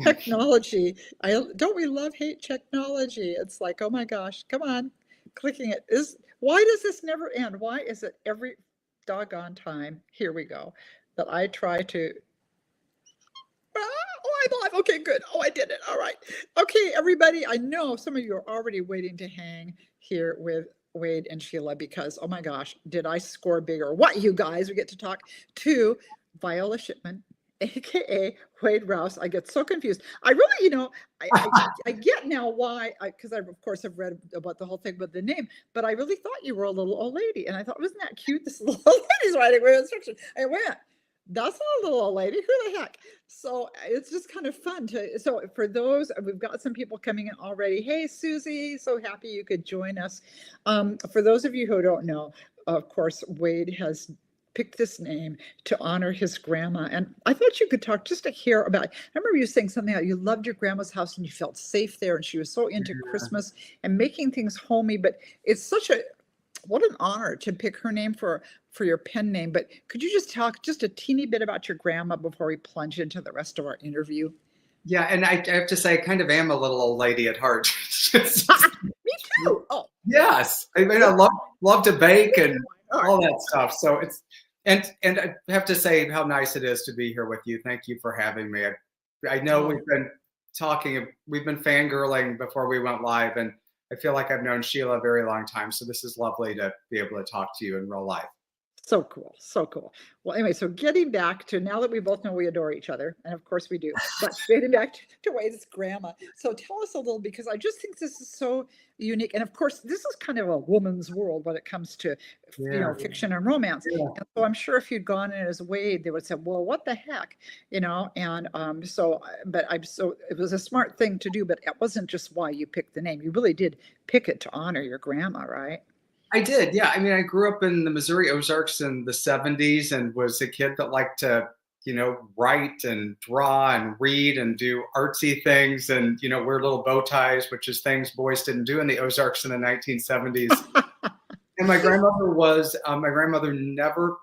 Technology. I don't we love hate technology? It's like, oh my gosh, come on, clicking it is. Why does this never end? Why is it every doggone time? Here we go. That I try to. Oh, I'm live. Okay, good. Oh, I did it. All right. Okay, everybody. I know some of you are already waiting to hang here with Wade and Sheila because, oh my gosh, did I score big or what, you guys? We get to talk to Viola Shipman, aka Wade Rouse. I get so confused. I really, I get now why, because I, of course, have read about the whole thing with the name, but I really thought you were a little old lady. And I thought, wasn't that cute? This little old lady's writing my instruction. I went, that's not a little old lady. Who the heck? So it's just kind of fun to. So for those, we've got some people coming in already. Hey, Susie, so happy you could join us. For those of you who don't know, of course, Wade has picked this name to honor his grandma. And I thought you could talk just to hear about. I remember you saying something like you loved your grandma's house and you felt safe there, and she was so into Christmas and making things homey. But it's such a what an honor to pick her name for your pen name. But could you just talk just a teeny bit about your grandma before we plunge into the rest of our interview? Yeah, and I have to say, I kind of am a little old lady at heart. Me too. Oh, yes. I mean, I love to bake and all that stuff. So it's and I have to say how nice it is to be here with you. Thank you for having me. I know we've been talking, we've been fangirling before we went live, and I feel like I've known Sheila a very long time. So this is lovely to be able to talk to you in real life. so cool. So cool. Well, anyway, so getting back to now that we both know we adore each other, and of course we do, but getting back to Wade's grandma. So tell us a little, because I just think this is so unique. And of course, this is kind of a woman's world when it comes to, fiction and romance. Yeah. And so I'm sure if you'd gone in as Wade, they would say, well, what the heck, and so it was a smart thing to do, but it wasn't just why you picked the name. You really did pick it to honor your grandma, right? I did, yeah. I mean, I grew up in the Missouri Ozarks in the 70s and was a kid that liked to, write and draw and read and do artsy things and, wear little bow ties, which is things boys didn't do in the Ozarks in the 1970s. And my grandmother never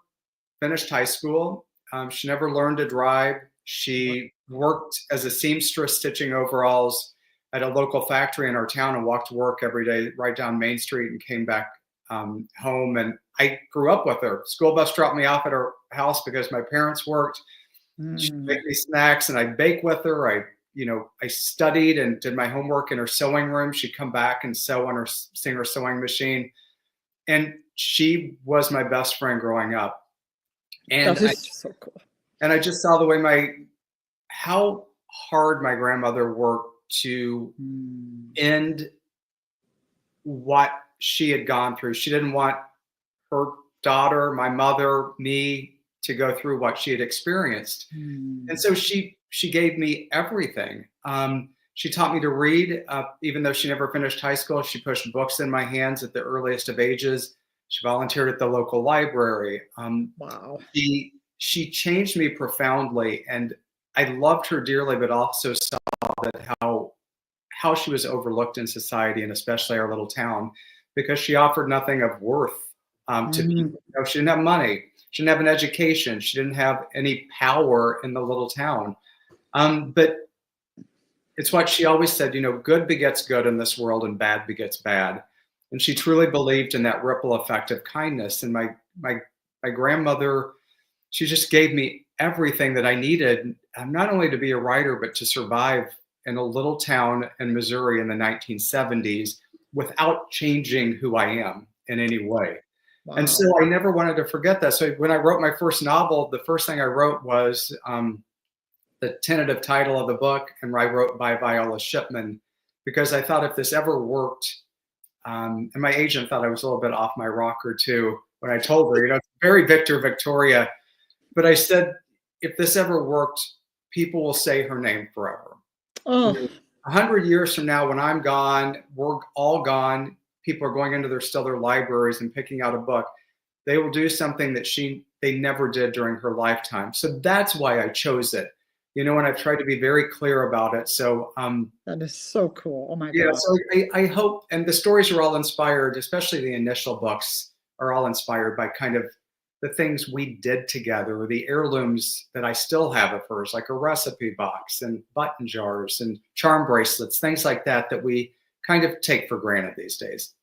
finished high school. She never learned to drive. She worked as a seamstress stitching overalls at a local factory in our town and walked to work every day right down Main Street and came back home. And I grew up with her. School bus dropped me off at her house because my parents worked. She'd make me snacks and I'd bake with her. I studied and did my homework in her sewing room. She'd come back and sew on her Singer sewing machine. And she was my best friend growing up. And so cool. And I just saw the way how hard my grandmother worked to end what she had gone through. She didn't want her daughter, my mother, me to go through what she had experienced. And so she gave me everything. She taught me to read, even though she never finished high school. She pushed books in my hands at the earliest of ages. She volunteered at the local library. Wow. She changed me profoundly, and I loved her dearly, but also saw that how she was overlooked in society, and especially our little town, because she offered nothing of worth to people. She didn't have money. She didn't have an education. She didn't have any power in the little town. But it's what she always said, good begets good in this world and bad begets bad. And she truly believed in that ripple effect of kindness. And my grandmother, she just gave me everything that I needed, not only to be a writer, but to survive in a little town in Missouri in the 1970s without changing who I am in any way. Wow. And so I never wanted to forget that. So when I wrote my first novel, the first thing I wrote was the tentative title of the book, and I wrote by Viola Shipman, because I thought if this ever worked, and my agent thought I was a little bit off my rocker too when I told her, it's very Victor Victoria. But I said, if this ever worked, people will say her name forever. 100 years from now, when I'm gone, we're all gone, people are going into their libraries and picking out a book. They will do something that they never did during her lifetime. So that's why I chose it. And I've tried to be very clear about it. So that is so cool. Oh my God. Yeah, so I hope, and the stories are all inspired, especially the initial books are all inspired by kind of the things we did together, or the heirlooms that I still have of hers, like a recipe box and button jars and charm bracelets, things like that, that we kind of take for granted these days.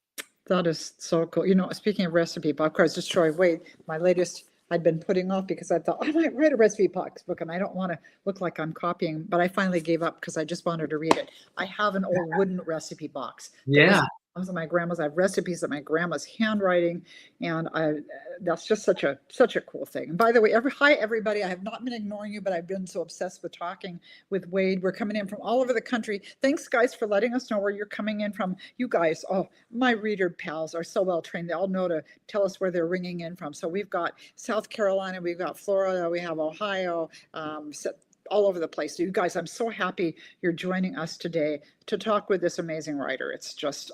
That is so cool. You know, speaking of recipe book, of course, Destroy Weight, my latest I'd been putting off because I thought I might write a recipe box book and I don't want to look like I'm copying, but I finally gave up because I just wanted to read it. I have an old wooden recipe box that Yeah. was of my grandma's. I have recipes of my grandma's handwriting, and that's just such a cool thing. And by the way, hi everybody. I have not been ignoring you, but I've been so obsessed with talking with Wade. We're coming in from all over the country. Thanks, guys, for letting us know where you're coming in from. You guys, oh, my reader pals are so well trained. They all know to tell us where they're ringing in from. So we've got South Carolina, we've got Florida, we have Ohio, all over the place. So you guys, I'm so happy you're joining us today to talk with this amazing writer. It's just,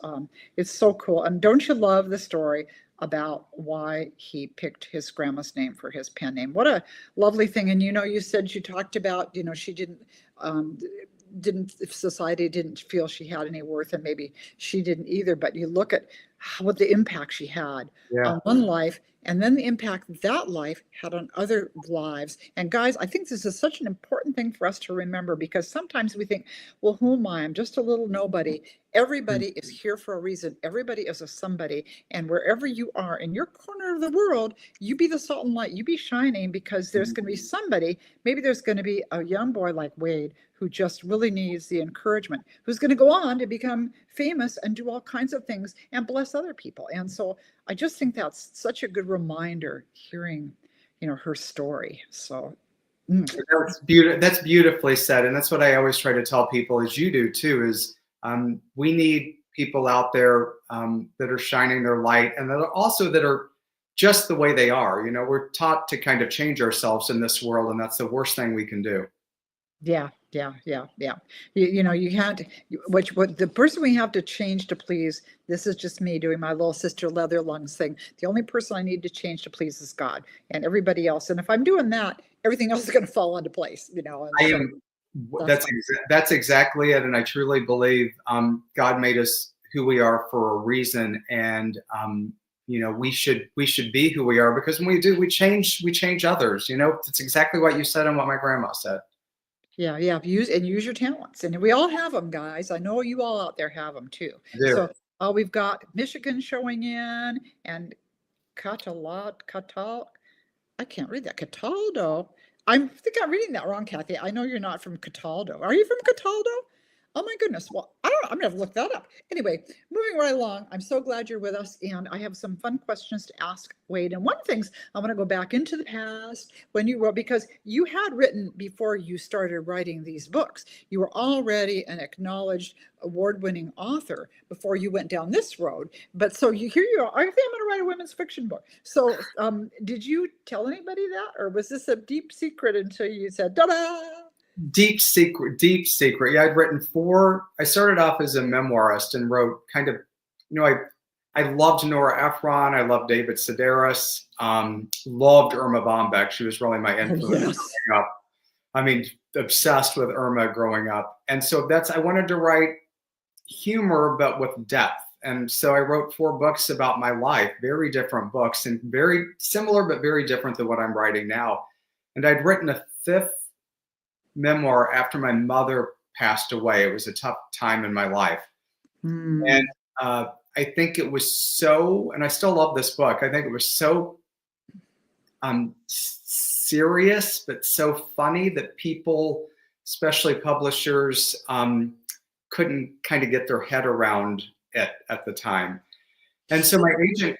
it's so cool. And don't you love the story about why he picked his grandma's name for his pen name? What a lovely thing. And you know, you said you talked about, you know, she didn't if society didn't feel she had any worth, and maybe she didn't either, but you look at what the impact she had Yeah. on one life, and then the impact that life had on other lives. And guys, I think this is such an important thing for us to remember, because sometimes we think, well, who am I? I'm just a little nobody. Everybody is here for a reason. Everybody is a somebody. And wherever you are in your corner of the world, you be the salt and light. You be shining, because there's going to be somebody. Maybe there's going to be a young boy like Wade who just really needs the encouragement, who's going to go on to become famous and do all kinds of things and bless other people. And so I just think that's such a good reminder, hearing, you know, her story. So That's beautifully said, and that's what I always try to tell people, as you do too, is we need people out there that are shining their light, and that are also that are just the way they are. You know, we're taught to kind of change ourselves in this world, and that's the worst thing we can do. yeah, yeah, yeah, yeah. You know, you can't, what the person we have to change to please, this is just me doing my little sister leather lungs thing. The only person I need to change to please is God, and everybody else. And if I'm doing that, everything else is going to fall into place, you know. And I so am. that's That's exactly it, and I truly believe God made us who we are for a reason, and you know, we should be who we are, because when we do, we change others. You know, it's exactly what you said and what my grandma said. yeah, yeah. Use your talents, and we all have them, guys. I know you all out there have them too. I do. So we've got Michigan showing in, and Catal. I can't read that. Cataldo. I think I'm reading that wrong, Kathy. I know you're not from Cataldo. Are you from Cataldo? Oh my goodness. Well, I don't know. I'm gonna have to look that up. Anyway, moving right along. I'm so glad you're with us, and I have some fun questions to ask Wade. And one of the things, I want to go back into the past when you wrote, because you had written before you started writing these books. You were already an acknowledged award-winning author before you went down this road. But so here you are. I think I'm going to write a women's fiction book. So did you tell anybody that, or was this a deep secret until you said, ta-da? Deep secret, deep secret. Yeah, I'd written I started off as a memoirist and wrote kind of, you know, I loved Nora Ephron. I loved David Sedaris. Loved Irma Bombeck. She was really my influence growing up. I mean, obsessed with Irma growing up. And so I wanted to write humor, but with depth. And so I wrote 4 books about my life, very different books, and very similar, but very different than what I'm writing now. And I'd written a 5th memoir after my mother passed away. It was a tough time in my life. And I think it was so, and I still love this book, I think it was so serious, but so funny that people, especially publishers, couldn't kind of get their head around it at the time. And so my agent,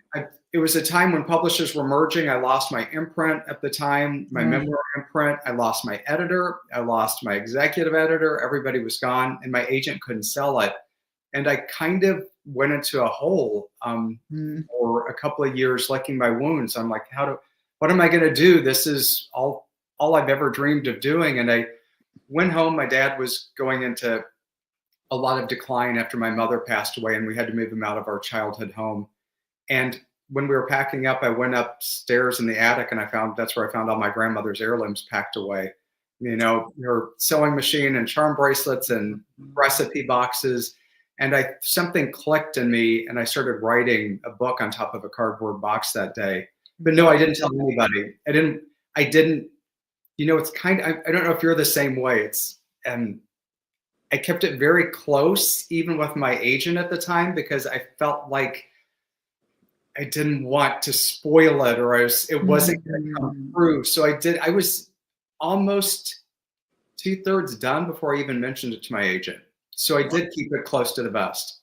it was a time when publishers were merging. I lost my imprint at the time, my memoir imprint. I lost my editor. I lost my executive editor. Everybody was gone, and my agent couldn't sell it. And I kind of went into a hole for a couple of years, licking my wounds. I'm like, what am I going to do? This is all I've ever dreamed of doing. And I went home. My dad was going into a lot of decline after my mother passed away, and we had to move him out of our childhood home. And when we were packing up, I went upstairs in the attic, and that's where I found all my grandmother's heirlooms packed away. You know, her sewing machine and charm bracelets and recipe boxes. And something clicked in me, and I started writing a book on top of a cardboard box that day. But no, I didn't tell anybody. I didn't, it's kind of, I don't know if you're the same way. I kept it very close, even with my agent at the time, because I felt like I didn't want to spoil it, or it wasn't going to come Mm. through. So I was almost 2/3 done before I even mentioned it to my agent. So I did keep it close to the vest.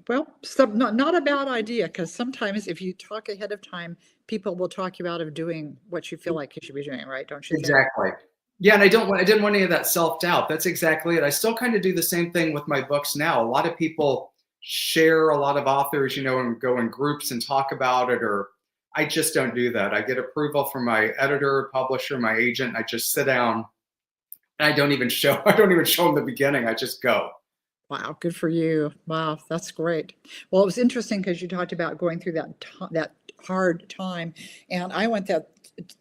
Well, not a bad idea, because sometimes if you talk ahead of time, people will talk you out of doing what you feel like you should be doing, right? Don't you think? Exactly. Yeah, and I didn't want any of that self-doubt. That's exactly it. I still kind of do the same thing with my books now. A lot of people share, a lot of authors, and go in groups and talk about it, or I just don't do that. I get approval from my editor, publisher, my agent. I just sit down and I don't even show them the beginning. I just go. Wow, good for you. Wow, that's great. Well, it was interesting because you talked about going through that hard time, and I went that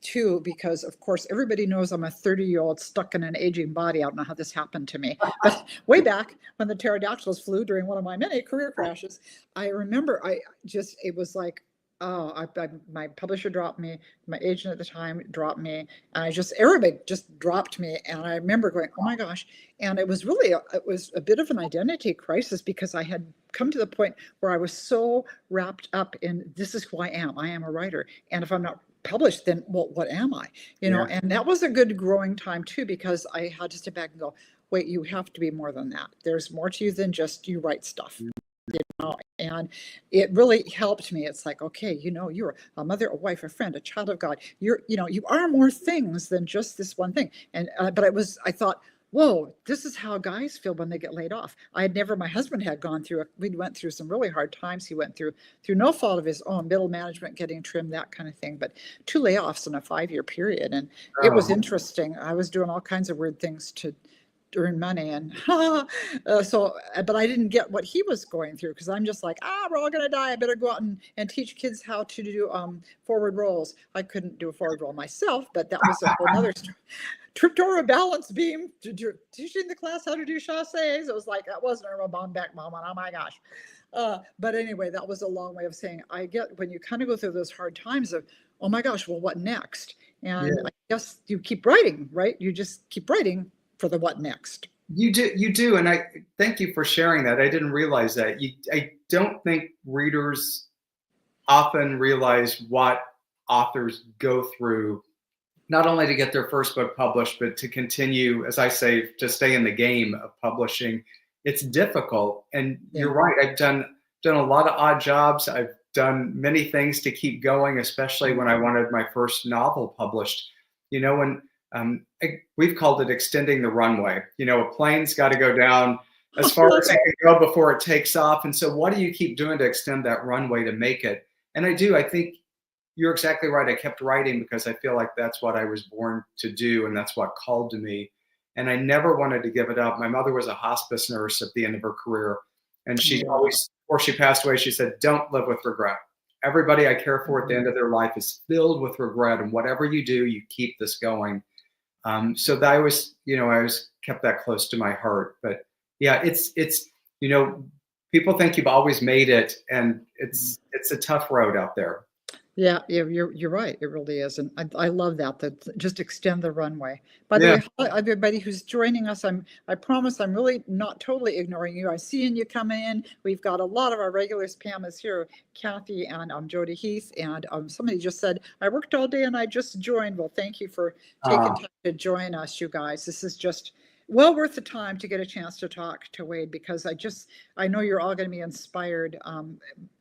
too because, of course, everybody knows I'm a 30-year-old stuck in an aging body. I don't know how this happened to me, but way back when the pterodactyls flew during one of my many career crashes, I remember it was like, oh, my publisher dropped me, my agent at the time dropped me, and everybody just dropped me, and I remember going, oh my gosh. And it was really it was a bit of an identity crisis because I had come to the point where I was so wrapped up in, this is who I am. I am a writer, and if I'm not published, then, well, what am I? Yeah. And that was a good growing time too, because I had to step back and go, wait, you have to be more than that. There's more to you than just you write stuff. And it really helped me. It's like, okay, you're a mother, a wife, a friend, a child of God. You are more things than just this one thing. And but I thought, whoa, this is how guys feel when they get laid off. My husband had gone through we went through some really hard times. He went through no fault of his own, middle management getting trimmed, that kind of thing, but 2 layoffs in a 5-year period. And it was Oh, interesting. I was doing all kinds of weird things to earn money, and but I didn't get what he was going through, because I'm just like, we're all gonna die, I better go out and teach kids how to do forward rolls. I couldn't do a forward roll myself, but that was a whole nother story. Triptora balance beam, teaching the class how to do chasses. It was like, that wasn't a bomb back moment, oh my gosh. But anyway, that was a long way of saying, I get when you kind of go through those hard times of, oh my gosh, well, what next? And yeah. I guess you keep writing, right? You just keep writing for the what next. You do, and I thank you for sharing that. I didn't realize that. I don't think readers often realize what authors go through, not only to get their first book published, but to continue, as I say, to stay in the game of publishing. It's difficult, and Yeah. you're right. I've done a lot of odd jobs. I've done many things to keep going, especially when I wanted my first novel published. When we've called it extending the runway. A plane's got to go down as far as it can go before it takes off. And so what do you keep doing to extend that runway to make it? And I think you're exactly right. I kept writing because I feel like that's what I was born to do, and that's what called to me. And I never wanted to give it up. My mother was a hospice nurse at the end of her career, and she Wow. always, before she passed away, she said, "Don't live with regret. Everybody I care for at the end of their life is filled with regret, and whatever you do, you keep this going." So that I always kept that close to my heart. But yeah, it's people think you've always made it, and it's a tough road out there. Yeah, you're right. It really is, and I love that just extend the runway. By the Yeah. way, hi, everybody who's joining us. I promise I'm really not totally ignoring you. I seeing you coming in. We've got a lot of our regulars. Pam is here, Kathy, and Jody Heath, and somebody just said I worked all day and I just joined. Well, thank you for taking Uh, time to join us, you guys. This is just well worth the time to get a chance to talk to Wade, because I know you're all going to be inspired.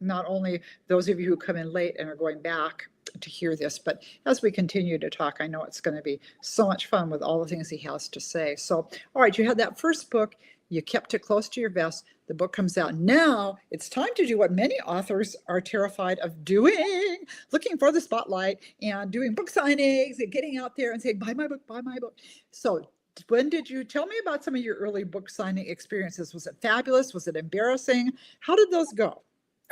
Not only those of you who come in late and are going back to hear this, but as we continue to talk, I know it's going to be so much fun with all the things he has to say. So, all right, you had that first book, you kept it close to your vest. The book comes out. Now it's time to do what many authors are terrified of doing, looking for the spotlight and doing book signings and getting out there and saying, buy my book, buy my book. So when did you tell me about some of your early book signing experiences? Was it fabulous? Was it embarrassing? How did those go?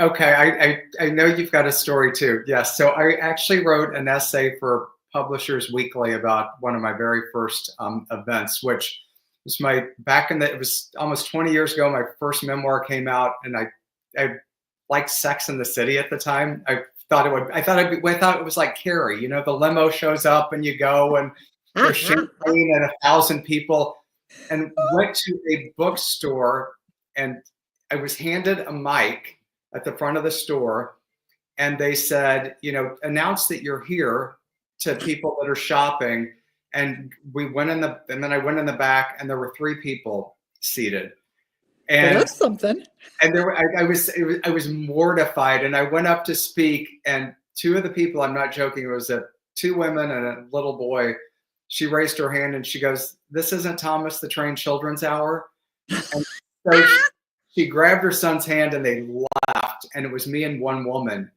okay, I know you've got a story too. Yes, so I actually wrote an essay for Publishers Weekly about one of my very first events, which was it was almost 20 years ago. My first memoir came out, and I liked Sex and the City at the time. I thought it would. I thought it was like Carrie. You know, the limo shows up and you go and there's champagne and 1,000 people. And went to a bookstore and I was handed a mic at the front of the store, and they said, you know, announce that you're here to people that are shopping. And then I went in the back, and there were 3 people seated. And well, that's something. And I was mortified, and I went up to speak, and 2 of the people, I'm not joking, it was 2 women and a little boy. She raised her hand and she goes, "This isn't Thomas the Train Children's Hour." And so she grabbed her son's hand and they laughed, and it was me and one woman.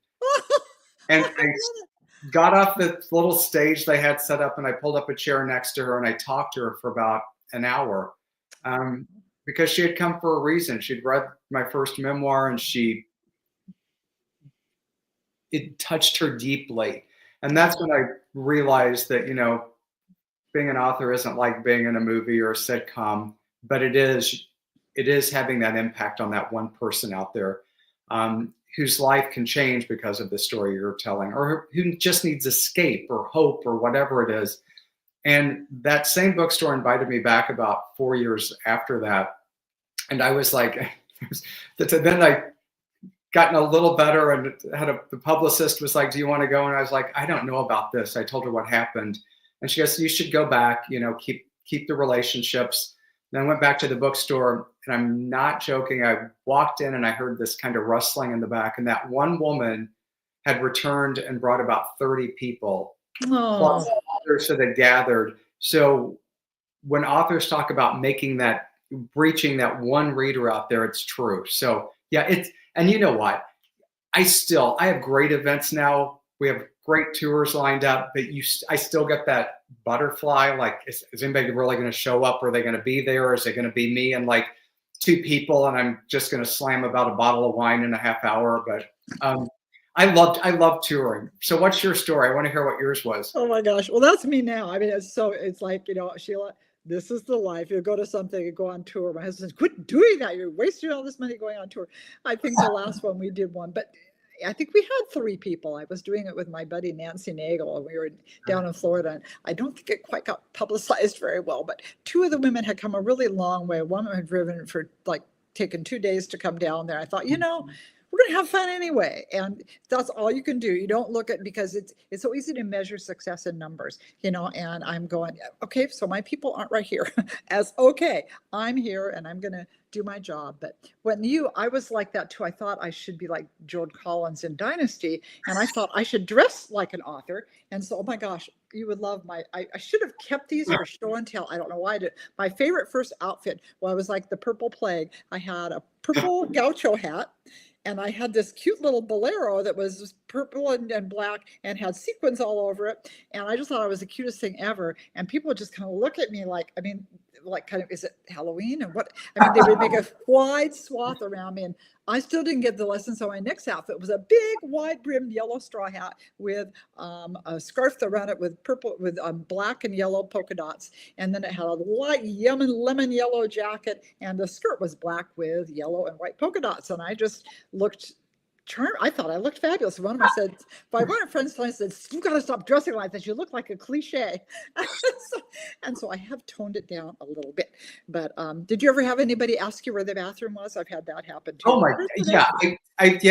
And I got off the little stage they had set up, and I pulled up a chair next to her and I talked to her for about an hour. Because she had come for a reason. She'd read my first memoir, and it touched her deeply. And that's when I realized that, you know, being an author isn't like being in a movie or a sitcom, but it is having that impact on that one person out there whose life can change because of the story you're telling, or who just needs escape or hope or whatever it is. And that same bookstore invited me back about 4 years after that. And I was like, then I gotten a little better, and the publicist was like, "Do you want to go?" And I was like, "I don't know about this." I told her what happened. And she goes, "You should go back, you know, keep the relationships." Then I went back to the bookstore, and I'm not joking. I walked in and I heard this kind of rustling in the back. And that one woman had returned and brought about 30 people. Plus others that had gathered. So when authors talk about reaching that one reader out there, it's true. So yeah, and you know what? I have great events now. We have great tours lined up, but I still get that butterfly. Like, is anybody really going to show up? Are they going to be there? Or is it going to be me and like 2 people, and I'm just going to slam about a bottle of wine in a half hour? But I love touring. So what's your story? I want to hear what yours was. Oh my gosh. Well, that's me now. I mean, it's like, you know, Sheila, this is the life. You go to something, you go on tour. My husband says, "Quit doing that. You're wasting all this money going on tour." I think the last one we did one, but I think we had 3 people. I was doing it with my buddy Nancy Nagel, and we were down in Florida. And I don't think it quite got publicized very well, but 2 of the women had come a really long way. One had driven for like taken 2 days to come down there. I thought, you know, we're going to have fun anyway. And that's all you can do. You don't look at, because it's so easy to measure success in numbers, you know, and I'm going, okay, so my people aren't right here okay, I'm here and I'm going to do my job. But I was like that too. I thought I should be like Joan Collins in Dynasty. And I thought I should dress like an author. And so, oh my gosh, you would love I should have kept these for show and tell. I don't know why I did. My favorite first outfit, well, I was like the purple plague. I had a purple gaucho hat. And I had this cute little bolero that was purple and black and had sequins all over it. And I just thought it was the cutest thing ever. And people would just kind of look at me like, I mean, like, kind of, is it Halloween? And what? I mean, they would make a wide swath around me. And I still didn't get the lesson. So my next outfit was a big wide brimmed yellow straw hat with a scarf around it with black and yellow polka dots. And then it had a light lemon yellow jacket. And the skirt was black with yellow and white polka dots. And I just looked charmed. I thought I looked fabulous. One of my friends said, "You got to stop dressing like this. You look like a cliche." and so I have toned it down a little bit. But did you ever have anybody ask you where the bathroom was? I've had that happen too. Oh my, yeah.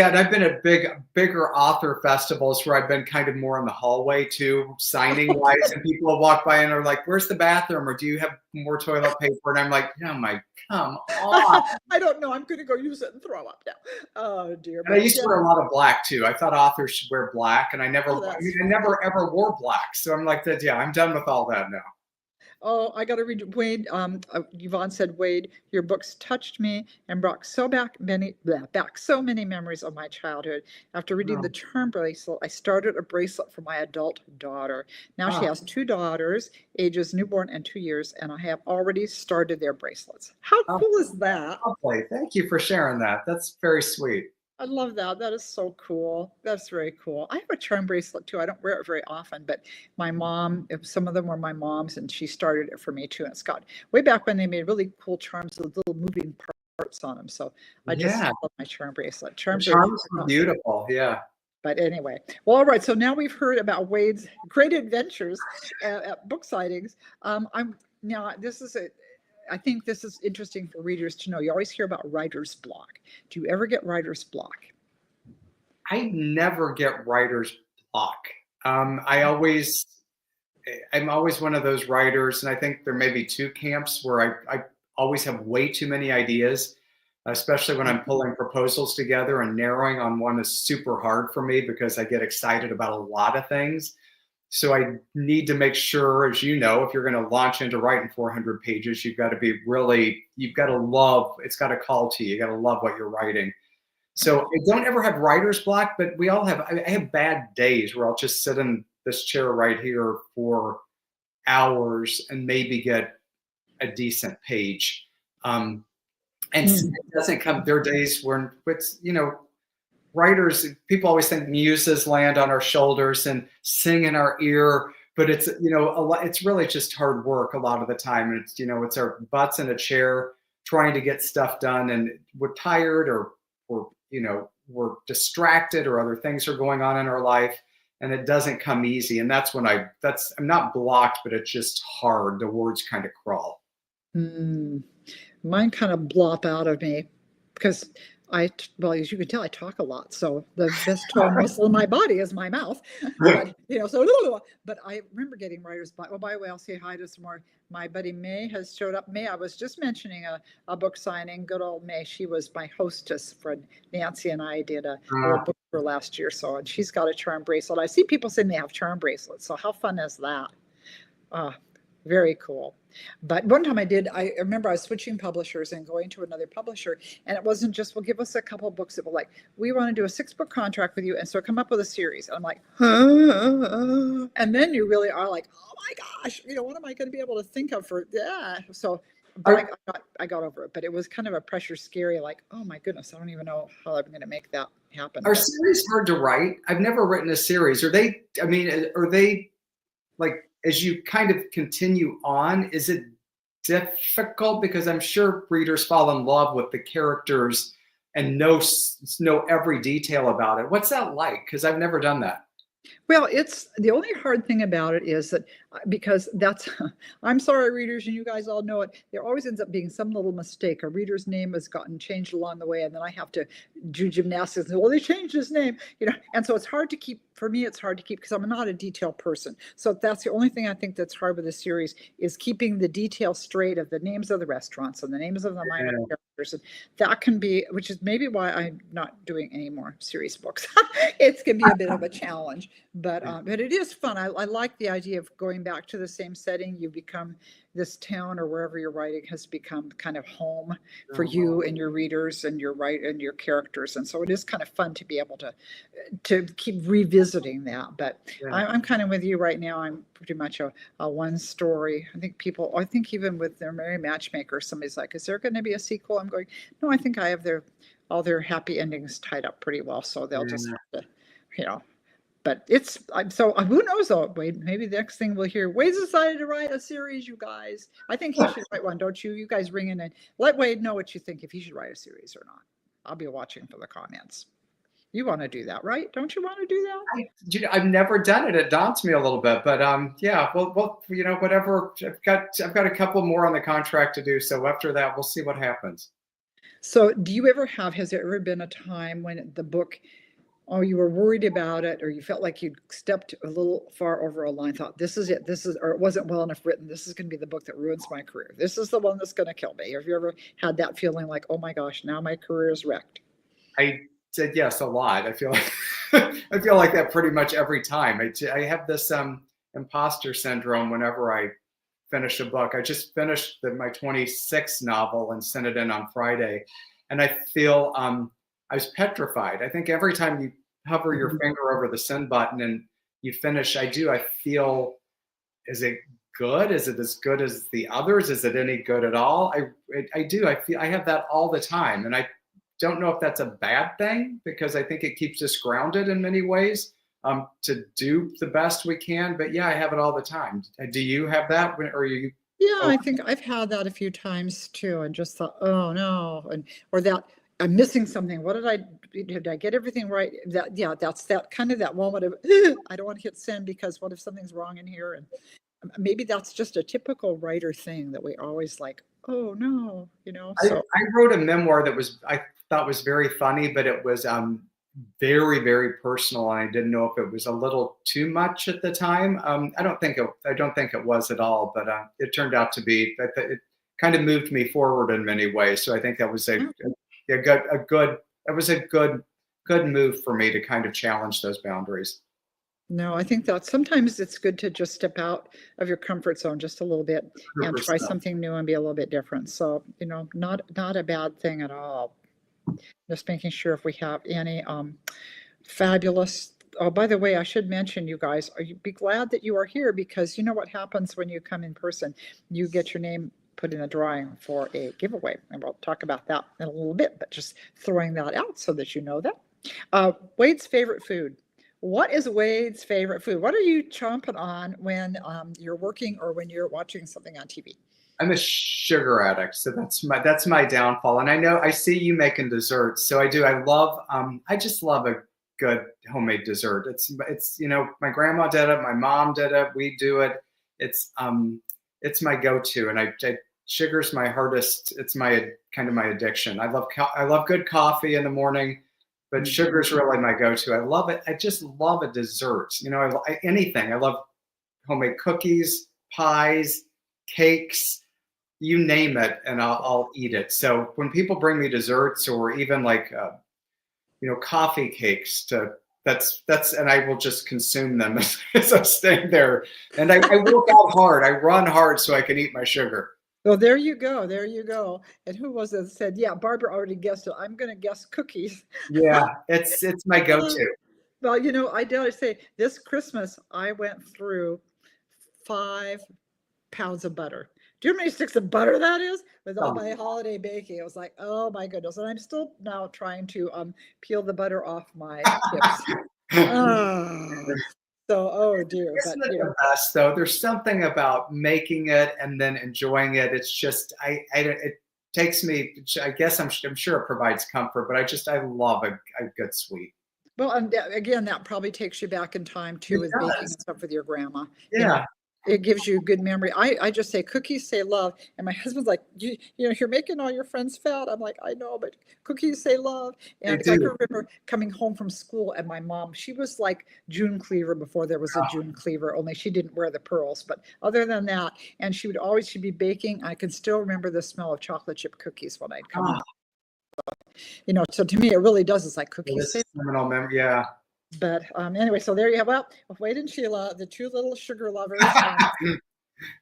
And I've been at bigger author festivals where I've been kind of more in the hallway too, signing wise, and people will walk by and are like, "Where's the bathroom?" Or, "Do you have more toilet paper?" And I'm like, "Oh my, come on." I don't know. I'm going to go use it and throw up now. Oh dear. And I used to wear a lot of black too. I thought authors should wear black, and I never ever wore black. So I'm like, yeah, I'm done with all that now. Oh, I got to read Wade. Yvonne said, "Wade, your books touched me and brought back so many memories of my childhood. After reading the charm bracelet, I started a bracelet for my adult daughter. Now she has 2 daughters, ages newborn and 2 years, and I have already started their bracelets." How cool is that? Lovely. Thank you for sharing that. That's very sweet. I love that. That is so cool. That's very cool. I have a charm bracelet too. I don't wear it very often, but my mom, some of them were my mom's, and she started it for me too. And it's got way back when they made really cool charms with little moving parts on them. So I just love my charm bracelet. Charms are beautiful. Yeah. But anyway, well, all right. So now we've heard about Wade's great adventures at book sightings. I'm now this is a. I think this is interesting for readers to know. You always hear about writer's block. Do you ever get writer's block? I never get writer's block. I'm always one of those writers, and I think there may be two camps where I always have way too many ideas, especially when I'm pulling proposals together, and narrowing on one is super hard for me because I get excited about a lot of things. So I need to make sure, as you know, if you're going to launch into writing 400 pages, you've got to love, it's got to call to you. You got to love what you're writing. So I don't ever have writer's block, but I have bad days where I'll just sit in this chair right here for hours and maybe get a decent page. And it doesn't come, there are days when it's, writers, people always think muses land on our shoulders and sing in our ear, but it's, it's really just hard work a lot of the time. And it's our butts in a chair trying to get stuff done, and we're tired, or we're distracted, or other things are going on in our life, and it doesn't come easy. And that's when I'm not blocked, but it's just hard. The words kind of crawl. Mine kind of blop out of me because well, as you can tell, I talk a lot. So the best tone muscle in my body is my mouth. But, but I remember getting writer's block. Well, by the way, I'll say hi to some more. My buddy May has showed up. May, I was just mentioning a book signing. Good old May. She was my hostess for Nancy, and I did a book for last year. So, and she's got a charm bracelet. I see people saying they have charm bracelets. So how fun is that? Very cool. But one time I remember I was switching publishers and going to another publisher, and it wasn't just, well, give us a couple of books. That were like, we want to do a 6-book contract with you, and so come up with a series. And I'm like, huh? And then you really are like, oh my gosh, what am I going to be able to think of for that? So, but I got over it. But it was kind of a pressure, scary, like, oh my goodness, I don't even know how I'm going to make that happen. Are series hard to write? I've never written a series. Are they like, as you kind of continue on, is it difficult? Because I'm sure readers fall in love with the characters and know every detail about it. What's that like? Because I've never done that. Well, it's the only hard thing about it is that because I'm sorry, readers, and you guys all know it, there always ends up being some little mistake. A reader's name has gotten changed along the way, and then I have to do gymnastics. And, well, they changed his name, and so it's hard to keep. For me, it's hard to keep because I'm not a detail person. So that's the only thing I think that's hard with the series is keeping the detail straight of the names of the restaurants and the names of the minor characters. And that can be, which is maybe why I'm not doing any more series books. It's going to be a bit of a challenge, but it is fun. I like the idea of going back to the same setting. You become this town or wherever you're writing has become kind of home for you and your readers and your characters. And so it is kind of fun to be able to keep revisiting that. But I'm kind of with you right now. I'm pretty much a one story. I think even with their Merry Matchmaker, somebody's like, is there going to be a sequel? I'm going, no, I think I have all their happy endings tied up pretty well. So they'll just have to, but so who knows though, Wade, maybe the next thing we'll hear, Wade's decided to write a series, you guys. I think he should write one, don't you? You guys ring in and let Wade know what you think, if he should write a series or not. I'll be watching for the comments. You want to do that, right? Don't you want to do that? I've never done it. It daunts me a little bit, but well, whatever. I've got a couple more on the contract to do. So after that, we'll see what happens. So has there ever been a time when the book, you were worried about it, or you felt like you'd stepped a little far over a line, thought this is it, or it wasn't well enough written, this is going to be the book that ruins my career, this is the one that's going to kill me? Have you ever had that feeling like, oh my gosh, now my career is wrecked? I said yes a lot. I feel like that pretty much every time. I have this imposter syndrome whenever I finish a book. I just finished my 26th novel and sent it in on Friday, and I feel I was petrified. I think every time you hover your finger over the send button and you finish, I feel, is it good? Is it as good as the others? Is it any good at all? I do. I feel I have that all the time. And I don't know if that's a bad thing, because I think it keeps us grounded in many ways to do the best we can. But yeah, I have it all the time. Do you have that? Or you? Yeah, I think I've had that a few times too, and just thought, oh no, or that I'm missing something. What did I get everything right? That, yeah, that's that kind of that moment of, I don't want to hit send because what if something's wrong in here? And maybe that's just a typical writer thing that we always like, oh no, so. I wrote a memoir that I thought was very funny, but it was very, very personal, and I didn't know if it was a little too much at the time. I don't think it was at all, but it turned out to be. It kind of moved me forward in many ways. So I think that was good move for me to kind of challenge those boundaries. No, I think that sometimes it's good to just step out of your comfort zone just a little bit and try 100%. something new and be a little bit different. So, not a bad thing at all. Just making sure if we have any fabulous. Oh, by the way, I should mention, you guys, you be glad that you are here because you know what happens when you come in person. You get your name put in a drawing for a giveaway, and we'll talk about that in a little bit. But just throwing that out so that you know that. Wade's favorite food. What is Wade's favorite food? What are you chomping on when you're working or when you're watching something on TV? I'm a sugar addict, so that's my downfall. And I know I see you making desserts, so I do. I just love a good homemade dessert. It's my grandma did it, my mom did it, we do it. It's my go-to, and sugar's my hardest. It's my kind of my addiction. I love good coffee in the morning, but sugar's really my go-to. I love it. I just love a dessert. Anything. I love homemade cookies, pies, cakes, you name it, and I'll eat it. So when people bring me desserts or even like coffee cakes, and I will just consume them as I'm staying there. And I work out hard. I run hard so I can eat my sugar. Well, there you go. There you go. And who was it that said, yeah, Barbara already guessed it. I'm going to guess cookies. Yeah, it's my go-to. Well, I dare say this Christmas, I went through 5 pounds of butter. Do you know how many sticks of butter that is? With all my holiday baking, it was like, oh my goodness. And I'm still now trying to peel the butter off my chips. So, oh dear. Isn't it the best though? There's something about making it and then enjoying it. It's just it takes me. I guess I'm sure it provides comfort, but I love a good sweet. Well, and again, that probably takes you back in time too, with baking and stuff with your grandma. Yeah. It gives you good memory. I just say cookies say love, and my husband's like, you're making all your friends fat. I'm like, I know, but cookies say love. And I can remember coming home from school, and my mom, she was like June Cleaver before there was a June Cleaver, only she didn't wear the pearls. But other than that, and she'd be baking. I can still remember the smell of chocolate chip cookies when I'd come home. So to me, it really does. It's like cookies say seminal memory, yeah. But anyway, so there you have. Well, Wade and Sheila, the two little sugar lovers.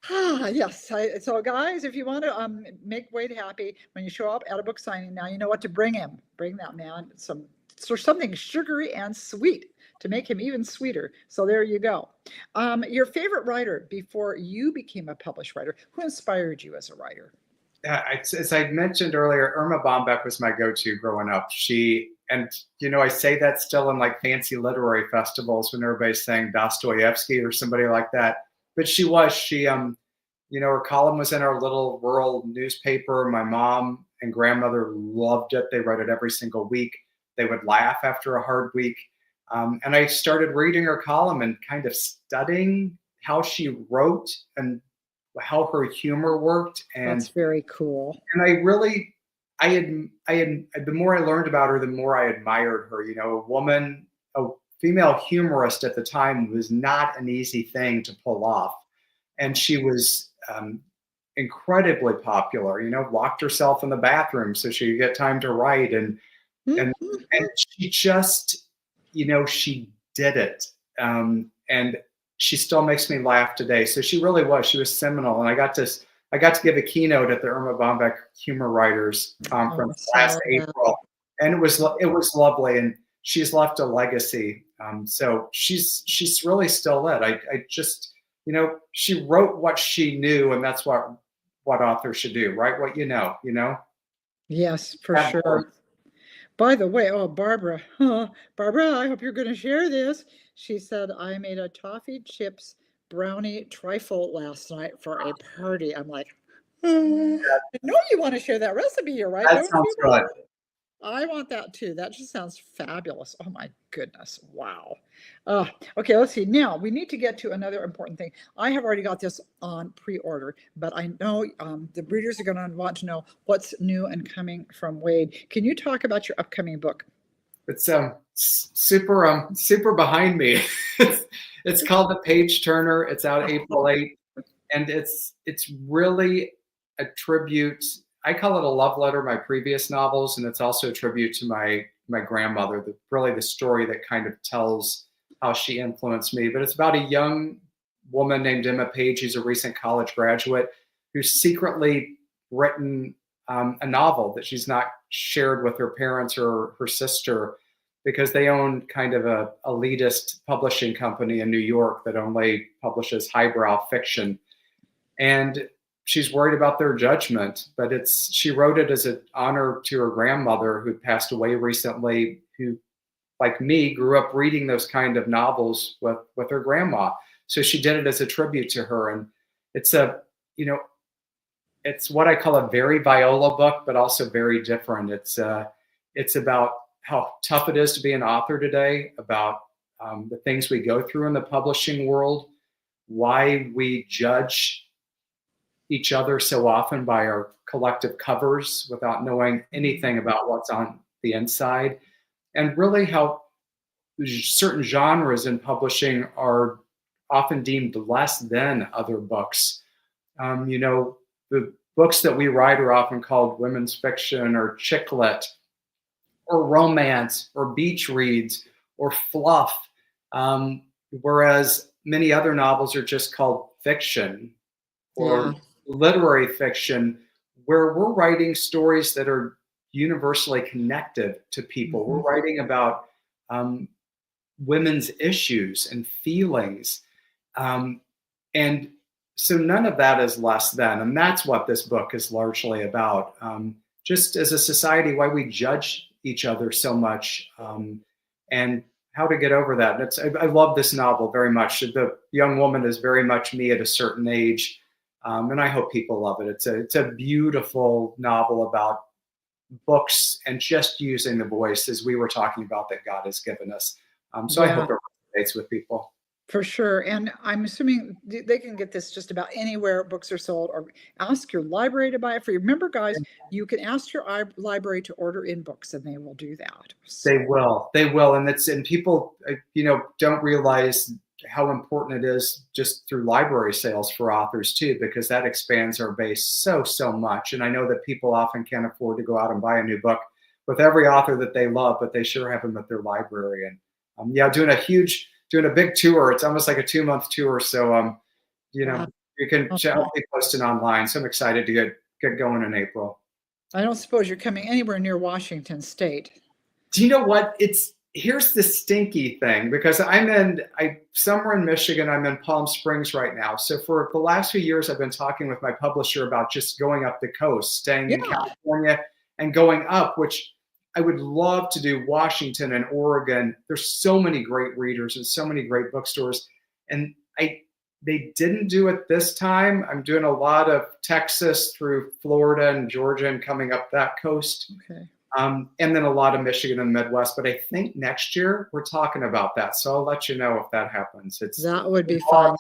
Yes. So, guys, if you want to make Wade happy when you show up at a book signing, now you know what to bring him. Bring that man something sugary and sweet to make him even sweeter. So there you go. Your favorite writer before you became a published writer. Who inspired you as a writer? As I mentioned earlier, Irma Bombeck was my go-to growing up. I say that still in like fancy literary festivals when everybody's saying Dostoevsky or somebody like that. But her column was in our little rural newspaper. My mom and grandmother loved it. They read it every single week. They would laugh after a hard week. And I started reading her column and kind of studying how she wrote and how her humor worked. And that's very cool. And the more I learned about her, the more I admired her. A female humorist at the time was not an easy thing to pull off. And she was incredibly popular, locked herself in the bathroom so she could get time to write. And she just, she did it. And she still makes me laugh today. So she was seminal. And I got to give a keynote at the Irma Bombeck Humor Writers Conference last April, and it was lovely. And she's left a legacy. So she's really still it. I just, she wrote what she knew, and that's what authors should do, right? What you know. Yes, for sure. By the way, Barbara, Barbara, I hope you're going to share this. She said, I made a toffee chips brownie trifle last night for a party. I'm like, I know you want to share that recipe here, right? That sounds good. I want that too. That just sounds fabulous. Oh my goodness. Wow. Okay, let's see. Now we need to get to another important thing. I have already got this on pre-order, but I know the readers are going to want to know what's new and coming from Wade. Can you talk about your upcoming book? It's super behind me. It's called The Page Turner. It's out April 8th, and it's really a tribute. I call it a love letter to my previous novels, and it's also a tribute to my grandmother. Really the story that kind of tells how she influenced me. But it's about a young woman named Emma Page, who's a recent college graduate, who's secretly written a novel that she's not shared with her parents or her sister, because they own kind of a elitist publishing company in New York that only publishes highbrow fiction. And she's worried about their judgment, but she wrote it as an honor to her grandmother, who passed away recently, who, like me, grew up reading those kind of novels with her grandma. So she did it as a tribute to her. And it's it's what I call a very Viola book, but also very different. It's about how tough it is to be an author today, about the things we go through in the publishing world, why we judge each other so often by our collective covers without knowing anything about what's on the inside, and really how certain genres in publishing are often deemed less than other books. The books that we write are often called women's fiction or chick lit or romance or beach reads or fluff, whereas many other novels are just called fiction or literary fiction, where we're writing stories that are universally connected to people. We're writing about women's issues and feelings. And so none of that is less than. And that's what this book is largely about. Just as a society, why we judge each other so much, and how to get over that. And I love this novel very much. The young woman is very much me at a certain age. And I hope people love it. It's a beautiful novel about books and just using the voice, as we were talking about, that God has given us. So I hope it resonates with people. For sure. And I'm assuming they can get this just about anywhere books are sold, or ask your library to buy it for you. Remember, guys, you can ask your library to order in books and they will do that. So. They will. And people, don't realize how important it is just through library sales for authors too, because that expands our base so much. And I know that people often can't afford to go out and buy a new book with every author that they love, but they sure have them at their library. And doing a big tour. It's almost like a 2-month tour. So, you can help me post it online. So I'm excited to get going in April. I don't suppose you're coming anywhere near Washington State. Do you know what? Here's the stinky thing, because somewhere in Michigan. I'm in Palm Springs right now. So for the last few years, I've been talking with my publisher about just going up the coast, staying in California and going up, which I would love to do. Washington and Oregon. There's so many great readers and so many great bookstores. And they didn't do it this time. I'm doing a lot of Texas through Florida and Georgia and coming up that coast. Okay. And then a lot of Michigan and Midwest. But I think next year we're talking about that. So I'll let you know if that happens. That would be fun.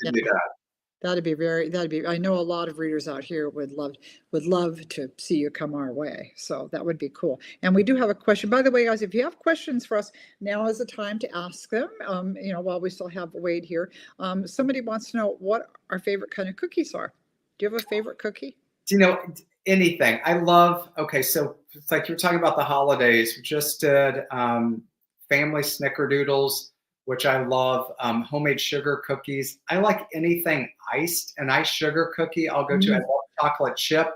I know a lot of readers out here would love to see you come our way. So that would be cool. And we do have a question. By the way, guys, if you have questions for us, now is the time to ask them, while we still have Wade here. Somebody wants to know what our favorite kind of cookies are. Do you have a favorite cookie? Anything. I love, so it's like you're talking about the holidays. We just did family snickerdoodles, which I love, homemade sugar cookies. I like anything iced, an iced sugar cookie I'll go to. I love chocolate chip.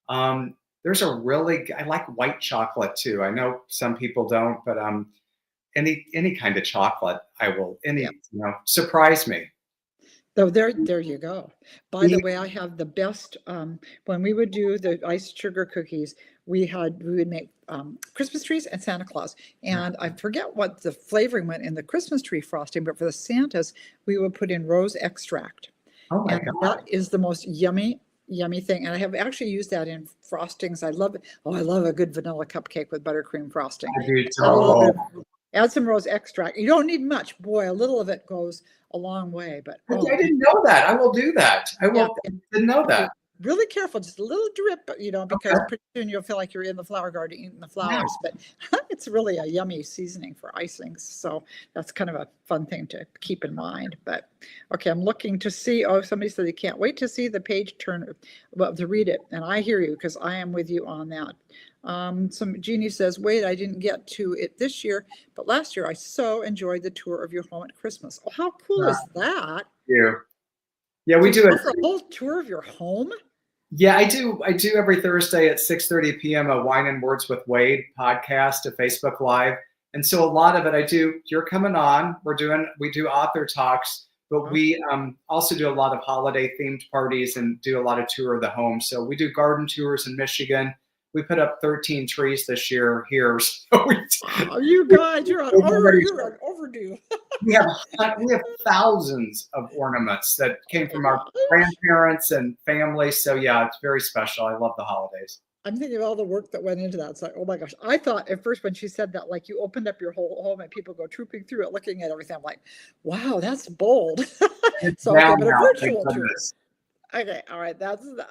I like white chocolate too. I know some people don't, but any kind of chocolate I will, surprise me. So there you go. By the way, I have the best, when we would do the iced sugar cookies, we would make Christmas trees and Santa Claus. And I forget what the flavoring went in the Christmas tree frosting, but for the Santas, we would put in rose extract. Oh my God. That is the most yummy yummy thing. And I have actually used that in frostings. I love it. Oh, I love a good vanilla cupcake with buttercream frosting. I do Add a little bit too. of, add some rose extract. You don't need much. Boy, a little of it goes a long way. But I didn't know that. I will do that. I yeah, will. Didn't know be that. really careful, just a little drip, because Okay. pretty soon you'll feel like you're in the flower garden eating the Wow. flowers. But it's really a yummy seasoning for icings. So that's kind of a fun thing to keep in mind. But okay, I'm looking to see. Oh, somebody said they can't wait to see the page turn, well, to read it. And I hear you because I am with you on that. Some Jeannie says, wait, I didn't get to it this year, but last year I so enjoyed the tour of your home at Christmas. Oh, how cool is that? You. Yeah, we Did you do it. offer a whole tour of your home? Yeah, I do. I do every Thursday at 6:30 p.m. a Wine and Words with Wade podcast, a Facebook Live, and so a lot of it I do. You're coming on. We do author talks, but we also do a lot of holiday themed parties and do a lot of tour of the home. So we do garden tours in Michigan. We put up 13 trees this year here. So Wow, you guys, you're on overdue. we have thousands of ornaments that came from our grandparents and family. So yeah, it's very special. I love the holidays. I'm thinking of all the work that went into that. It's like, oh my gosh. I thought at first when she said that, like you opened up your whole home and people go trooping through it, looking at everything. I'm like, wow, that's bold. So, okay, but a virtual tour. Okay, all right,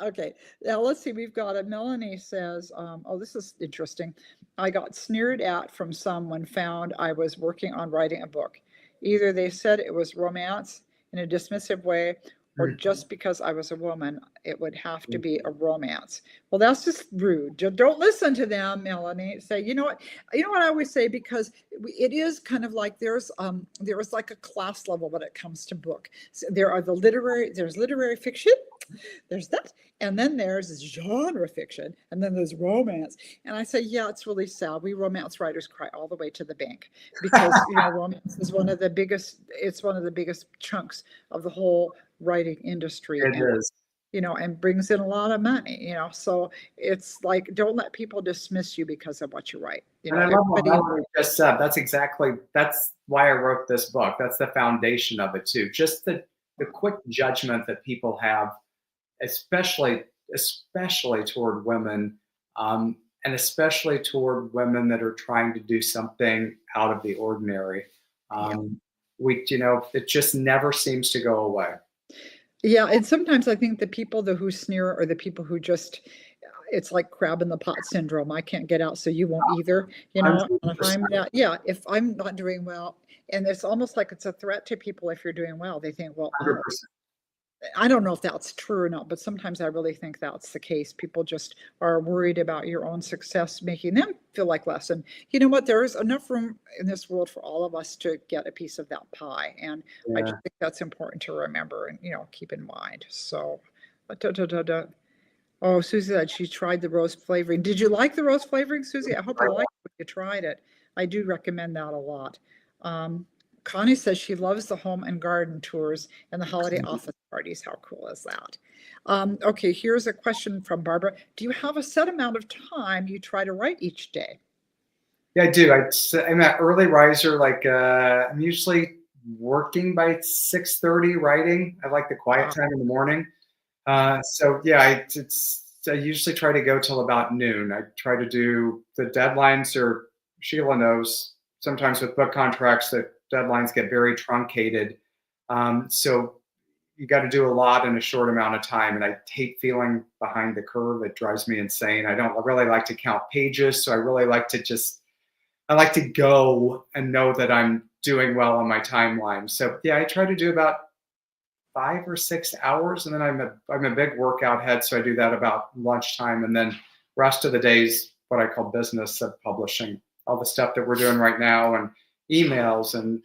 okay. Now let's see. We've got a Melanie says, oh, this is interesting. I got sneered at from someone found I was working on writing a book. Either they said it was romance in a dismissive way, or just because I was a woman, it would have to be a romance. Well, that's just rude. Don't listen to them, Melanie. Say, you know what I always say, because it is kind of like there is like a class level when it comes to book. So there's literary fiction, there's that, and then there's genre fiction, and then there's romance. And I say, yeah, it's really sad. We romance writers cry all the way to the bank, because romance is one of the biggest chunks of the whole writing industry. It is. And brings in a lot of money, so it's like, don't let people dismiss you because of what you write. And I love what Melanie just said. That's why I wrote this book. That's the foundation of it too. Just the quick judgment that people have, especially toward women, and especially toward women that are trying to do something out of the ordinary. It just never seems to go away. Yeah, and sometimes I think the people who sneer are the people who just, it's like crab in the pot syndrome. I can't get out, so you won't either. If I'm not doing well, and it's almost like it's a threat to people if you're doing well. They think, well, 100%. I don't know if that's true or not, but sometimes I really think that's the case. People just are worried about your own success, making them feel like less. And you know what? There is enough room in this world for all of us to get a piece of that pie. And I just think that's important to remember and, keep in mind. So, oh, Susie said she tried the rose flavoring. Did you like the rose flavoring, Susie? I hope you liked it when you tried it. I do recommend that a lot. Connie says she loves the home and garden tours and the holiday office parties. How cool is that? Okay, here's a question from Barbara. Do you have a set amount of time you try to write each day? Yeah, I do. I'm an early riser. I'm usually working by 6:30 writing. I like the quiet time in the morning. I usually try to go till about noon. I try to do the deadlines, or Sheila knows, sometimes with book contracts that deadlines get very truncated. So you got to do a lot in a short amount of time. And I hate feeling behind the curve. It drives me insane. I don't really like to count pages. So I really like to go and know that I'm doing well on my timeline. So yeah, I try to do about 5 or 6 hours, and then I'm a big workout head, so I do that about lunchtime, and then rest of the days what I call business of publishing, all the stuff that we're doing right now, and emails and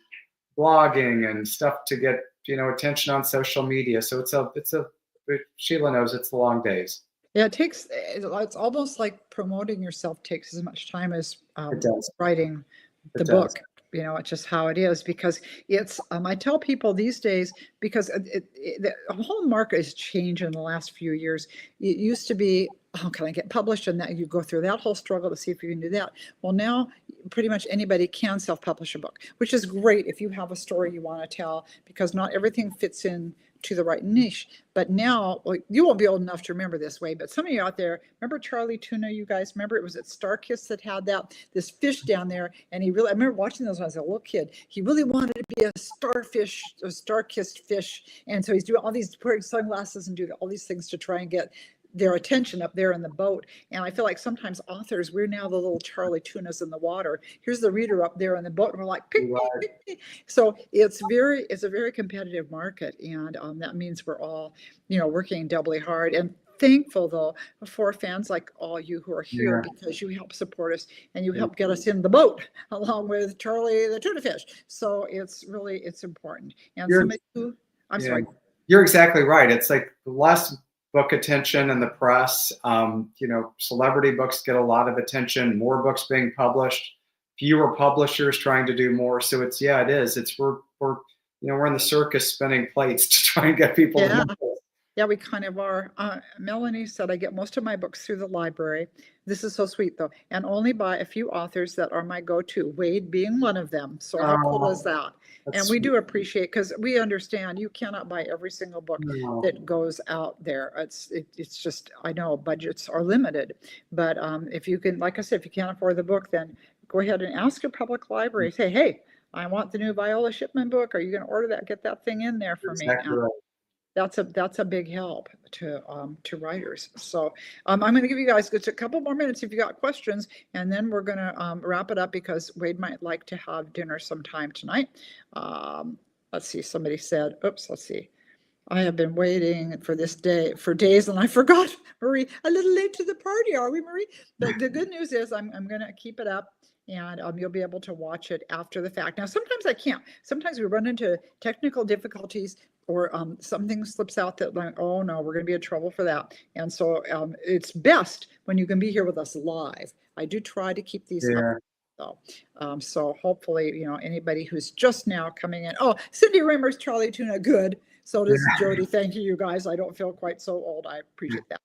blogging and stuff to get attention on social media. So Sheila knows it's the long days. Yeah, it's almost like promoting yourself takes as much time as writing the book. It's just how it is, because it's, I tell people these days, because the whole market has changed in the last few years. It used to be how can I get published? And that you go through that whole struggle to see if you can do that. Well, now pretty much anybody can self-publish a book, which is great if you have a story you want to tell, because not everything fits in to the right niche. But now, well, you won't be old enough to remember this way, but some of you out there, remember Charlie Tuna? You guys remember? It was at Starkist that had this fish down there, and I remember watching those when I was a little kid. He really wanted to be a starfish, a star-kissed fish, and so he's doing all these, wearing sunglasses and doing all these things to try and get their attention up there in the boat. And I feel like sometimes authors, we're now the little Charlie Tunas in the water. Here's the reader up there in the boat, and we're like, pick me, pick me. So it's a very competitive market, and that means we're all, working doubly hard. And thankful though for fans like all you who are here, because you help support us and you help get us in the boat along with Charlie the tuna fish. So it's important. And somebody who, I'm sorry. You're exactly right. It's like less book attention in the press. Celebrity books get a lot of attention, more books being published, fewer publishers trying to do more. So it is. We're in the circus spinning plates to try and get people to know. Yeah, we kind of are. Melanie said, I get most of my books through the library. This is so sweet, though, and only by a few authors that are my go-to, Wade being one of them. So how cool is that? And we do appreciate, because we understand you cannot buy every single book that goes out there. It's just, I know budgets are limited, but if you can, like I said, if you can't afford the book, then go ahead and ask your public library. Say, hey, I want the new Viola Shipman book. Are you going to order that? Get that thing in there for me. Right. That's a big help to writers. So I'm going to give you guys just a couple more minutes if you got questions, and then we're going to wrap it up, because Wade might like to have dinner sometime tonight. Let's see. Somebody said, oops, let's see. I have been waiting for this day for days, and I forgot. Marie, a little late to the party, are we, Marie? But the good news is I'm going to keep it up, and you'll be able to watch it after the fact. Now, sometimes I can't. Sometimes we run into technical difficulties, or something slips out that, like, oh no, we're going to be in trouble for that. And so it's best when you can be here with us live. I do try to keep these up. So hopefully, anybody who's just now coming in. Oh, Cindy Rimmer's Charlie Tuna, good. So does Jody. Thank you, you guys. I don't feel quite so old. I appreciate that.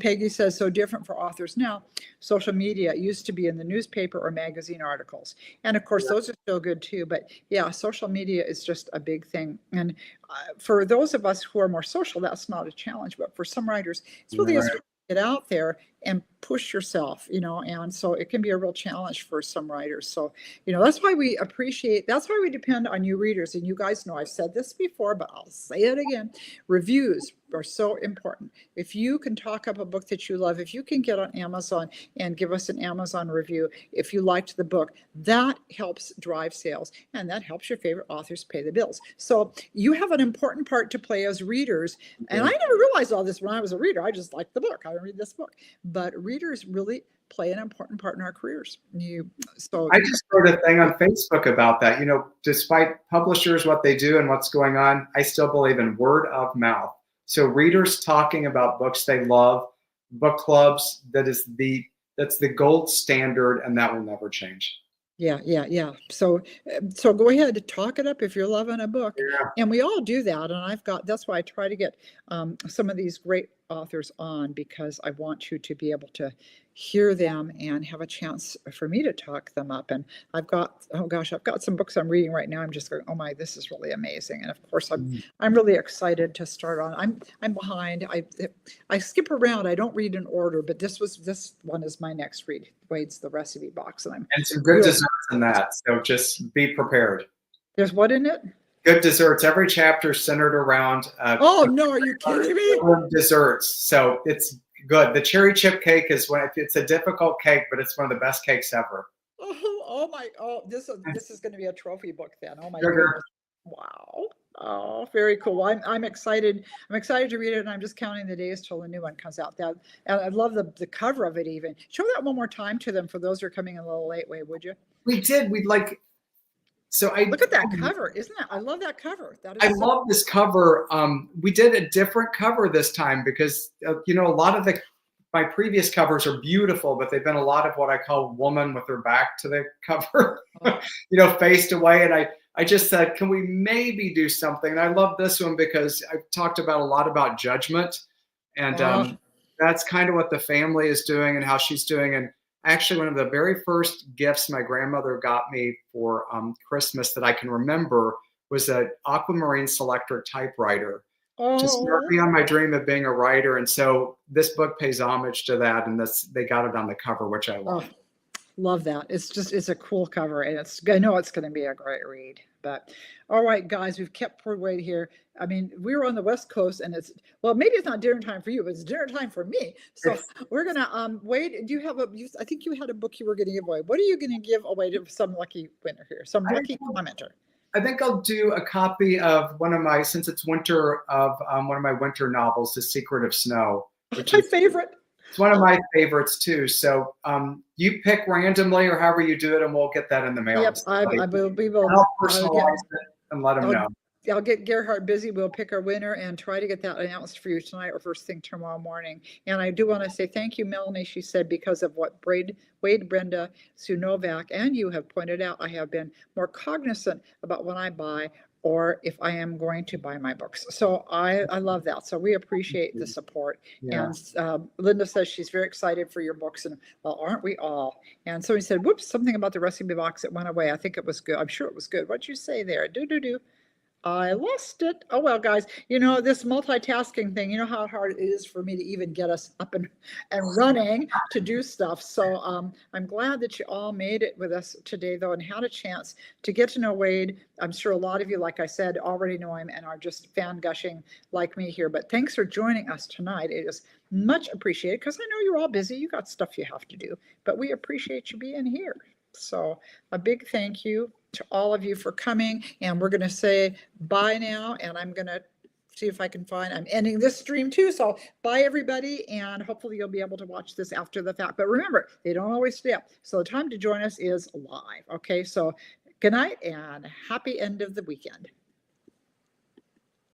Peggy says, so different for authors now. Social media used to be in the newspaper or magazine articles, and of course those are still good too, but social media is just a big thing. And for those of us who are more social, that's not a challenge, but for some writers it's really hard to get out there and push yourself, and so it can be a real challenge for some writers. So, that's why we depend on you readers. And you guys know I've said this before, but I'll say it again. Reviews are so important. If you can talk up a book that you love, if you can get on Amazon and give us an Amazon review, if you liked the book, that helps drive sales, and that helps your favorite authors pay the bills. So you have an important part to play as readers. And I never realized all this when I was a reader. I just liked the book. I read this book. But readers really play an important part in our careers. I just wrote a thing on Facebook about that. Despite publishers, what they do and what's going on, I still believe in word of mouth. So readers talking about books they love, book clubs, that's the gold standard, and that will never change. Yeah. So go ahead and talk it up if you're loving a book. And we all do that. And that's why I try to get some of these great authors on, because I want you to be able to hear them and have a chance for me to talk them up. And I've got some books I'm reading right now. I'm just going, oh my, this is really amazing. And of course I'm really excited to start on. I'm behind. I skip around. I don't read in order, but this one is my next read. Wade's The Recipe Box, and some good desserts in that. So just be prepared. There's what in it? Good desserts. Every chapter centered around. Oh no, are you kidding me? Desserts. So it's good. The cherry chip cake it's a difficult cake, but it's one of the best cakes ever. This is going to be a trophy book then. Oh my goodness. Wow. Oh, very cool. I'm excited. I'm excited to read it, and I'm just counting the days till the new one comes out. And I love the cover of it even. Show that one more time to them for those who are coming a little late, Wade, would you? We did. Look at that cover, isn't it? I love that cover. Love this cover. We did a different cover this time because a lot of my previous covers are beautiful, but they've been a lot of what I call woman with her back to the cover, faced away. And I just said, can we maybe do something? And I love this one because I've talked a lot about judgment. And Oh, that's kind of what the family is doing and how she's doing. And actually, one of the very first gifts my grandmother got me for Christmas that I can remember was an aquamarine selector typewriter to start oh, me on my dream of being a writer. And so this book pays homage to that. And they got it on the cover, which I oh. love. Love that. It's a cool cover, and I know it's going to be a great read. But all right, guys, we've kept poor Wade here. I mean, we were on the West Coast, and well, maybe it's not dinner time for you, but it's dinner time for me. So It's, we're gonna Wade. Do you have I think you had a book you were going to give away. What are you going to give away to some lucky winner here? Some I, lucky commenter. I think I'll do a copy of since it's winter, of one of my winter novels, The Secret of Snow, which My is favorite. it's one of my favorites too. So you pick randomly or however you do it, and we'll get that in the mail to Yep, somebody. I will. We And will. I'll I'll get. personalize it and let them I'll know. I'll get Gerhard busy. We'll pick our winner and try to get that announced for you tonight or first thing tomorrow morning. And I do want to say thank you, Melanie. She said, because of what Wade, Brenda, Sue Novak, and you have pointed out, I have been more cognizant about when I buy or if I am going to buy my books. So I love that. So we appreciate the support. Yeah. And Linda says she's very excited for your books. And well, aren't we all? And somebody said, whoops, something about the recipe box that went away. I think it was good. I'm sure it was good. What'd you say there? Do. I lost it. Oh, well, guys, this multitasking thing, you know how hard it is for me to even get us up and running to do stuff. So I'm glad that you all made it with us today, though, and had a chance to get to know Wade. I'm sure a lot of you, like I said, already know him and are just fan gushing like me here. But thanks for joining us tonight. It is much appreciated because I know you're all busy. You got stuff you have to do, but we appreciate you being here. So a big thank you to all of you for coming. And we're going to say bye now. And I'm going to see if I can I'm ending this stream too. So bye, everybody. And hopefully you'll be able to watch this after the fact. But remember, they don't always stay up. So the time to join us is live. Okay. So good night and happy end of the weekend.